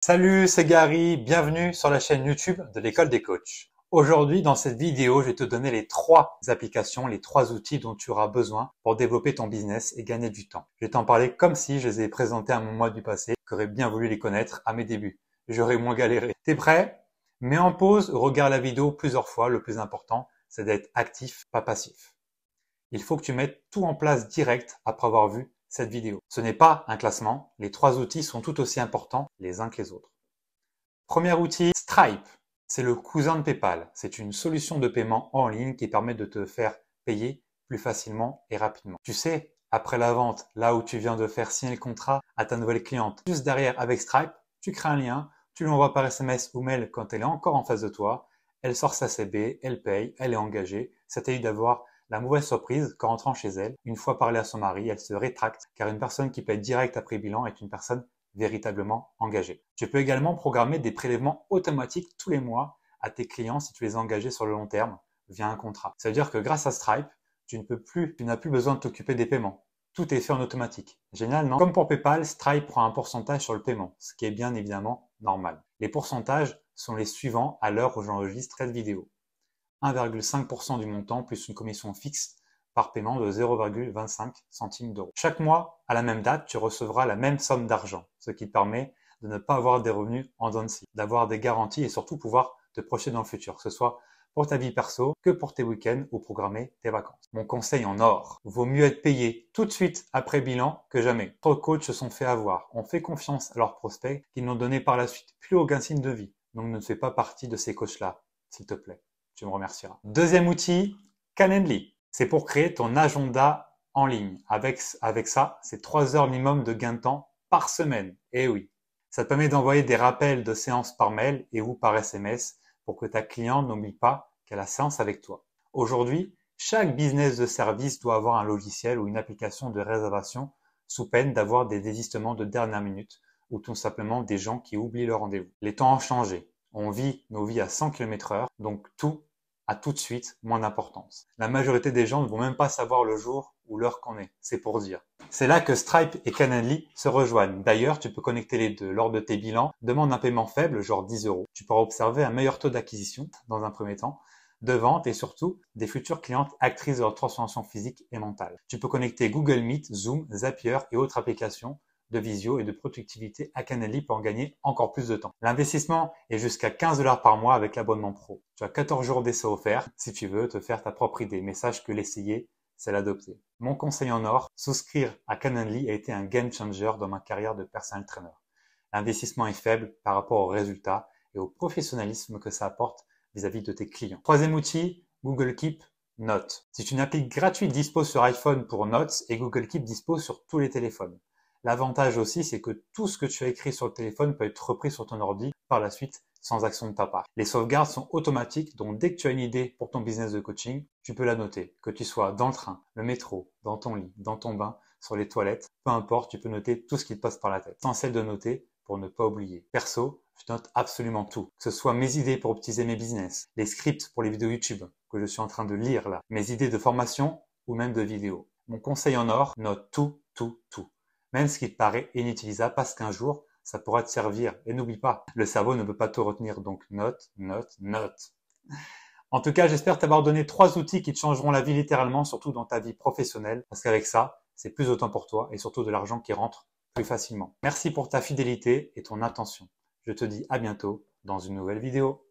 Salut, c'est Gary, bienvenue sur la chaîne YouTube de l'école des coachs. Aujourd'hui, dans cette vidéo, je vais te donner les 3 applications, les 3 outils dont tu auras besoin pour développer ton business et gagner du temps. Je vais t'en parler comme si je les ai présentés à mon moi du passé, qu'aurais bien voulu les connaître à mes débuts. J'aurais moins galéré. T'es prêt? Mets en pause, regarde la vidéo plusieurs fois. Le plus important, c'est d'être actif, pas passif. Il faut que tu mettes tout en place direct après avoir vu cette vidéo. Ce n'est pas un classement, les 3 outils sont tout aussi importants les uns que les autres. Premier outil, Stripe. C'est le cousin de PayPal. C'est une solution de paiement en ligne qui permet de te faire payer plus facilement et rapidement. Tu sais, après la vente, là où tu viens de faire signer le contrat à ta nouvelle cliente, juste derrière avec Stripe, tu crées un lien, tu lui envoies par SMS ou mail quand elle est encore en face de toi, elle sort sa CB, elle paye, elle est engagée. Ça t'évite d'avoir la mauvaise surprise qu'en rentrant chez elle, une fois parlé à son mari, elle se rétracte car une personne qui paye direct après bilan est une personne véritablement engagée. Tu peux également programmer des prélèvements automatiques tous les mois à tes clients si tu les as engagés sur le long terme via un contrat. Ça veut dire que grâce à Stripe, tu n'as plus besoin de t'occuper des paiements. Tout est fait en automatique. Génial, non? Comme pour PayPal, Stripe prend un pourcentage sur le paiement, ce qui est bien évidemment normal. Les pourcentages sont les suivants à l'heure où j'enregistre cette vidéo. 1,5% du montant plus une commission fixe par paiement de 0,25 centimes d'euros. Chaque mois, à la même date, tu recevras la même somme d'argent, ce qui te permet de ne pas avoir des revenus en dents de scie, d'avoir des garanties et surtout pouvoir te projeter dans le futur, que ce soit pour ta vie perso que pour tes week-ends ou programmer tes vacances. Mon conseil en or, vaut mieux être payé tout de suite après bilan que jamais. Trop de coachs se sont fait avoir, ont fait confiance à leurs prospects qui n'ont donné par la suite plus aucun signe de vie. Donc ne fais pas partie de ces coachs-là, s'il te plaît. Tu me remercieras. Deuxième outil, Calendly. C'est pour créer ton agenda en ligne. Avec ça, c'est 3 heures minimum de gain de temps par semaine. Eh oui. Ça te permet d'envoyer des rappels de séances par mail et ou par SMS pour que ta cliente n'oublie pas qu'elle a séance avec toi. Aujourd'hui, chaque business de service doit avoir un logiciel ou une application de réservation sous peine d'avoir des désistements de dernière minute ou tout simplement des gens qui oublient leur rendez-vous. Les temps ont changé. On vit nos vies à 100 km/h, donc tout a tout de suite moins d'importance. La majorité des gens ne vont même pas savoir le jour ou l'heure qu'on est, c'est pour dire. C'est là que Stripe et Calendly se rejoignent. D'ailleurs, tu peux connecter les deux. Lors de tes bilans, demande un paiement faible, genre 10 euros. Tu pourras observer un meilleur taux d'acquisition, dans un premier temps, de vente et surtout des futures clientes actrices de leur transformation physique et mentale. Tu peux connecter Google Meet, Zoom, Zapier et autres applications de visio et de productivité à Calendly pour en gagner encore plus de temps. L'investissement est jusqu'à 15 $ par mois avec l'abonnement pro. Tu as 14 jours d'essai offerts si tu veux te faire ta propre idée. Mais sache que l'essayer, c'est l'adopter. Mon conseil en or, souscrire à Calendly a été un game changer dans ma carrière de personal trainer. L'investissement est faible par rapport aux résultats et au professionnalisme que ça apporte vis-à-vis de tes clients. Troisième outil, Google Keep Notes. C'est une appli gratuite dispo sur iPhone pour Notes et Google Keep dispo sur tous les téléphones. L'avantage aussi, c'est que tout ce que tu as écrit sur le téléphone peut être repris sur ton ordi par la suite sans action de ta part. Les sauvegardes sont automatiques, donc dès que tu as une idée pour ton business de coaching, tu peux la noter. Que tu sois dans le train, le métro, dans ton lit, dans ton bain, sur les toilettes, peu importe, tu peux noter tout ce qui te passe par la tête. Essentiel de noter pour ne pas oublier. Perso, je note absolument tout. Que ce soit mes idées pour optimiser mes business, les scripts pour les vidéos YouTube que je suis en train de lire là, mes idées de formation ou même de vidéos. Mon conseil en or, note tout, tout, tout. Même ce qui te paraît inutilisable parce qu'un jour, ça pourra te servir. Et n'oublie pas, le cerveau ne peut pas tout retenir. Donc note, note, note. En tout cas, j'espère t'avoir donné 3 outils qui te changeront la vie littéralement, surtout dans ta vie professionnelle. Parce qu'avec ça, c'est plus de temps pour toi et surtout de l'argent qui rentre plus facilement. Merci pour ta fidélité et ton attention. Je te dis à bientôt dans une nouvelle vidéo.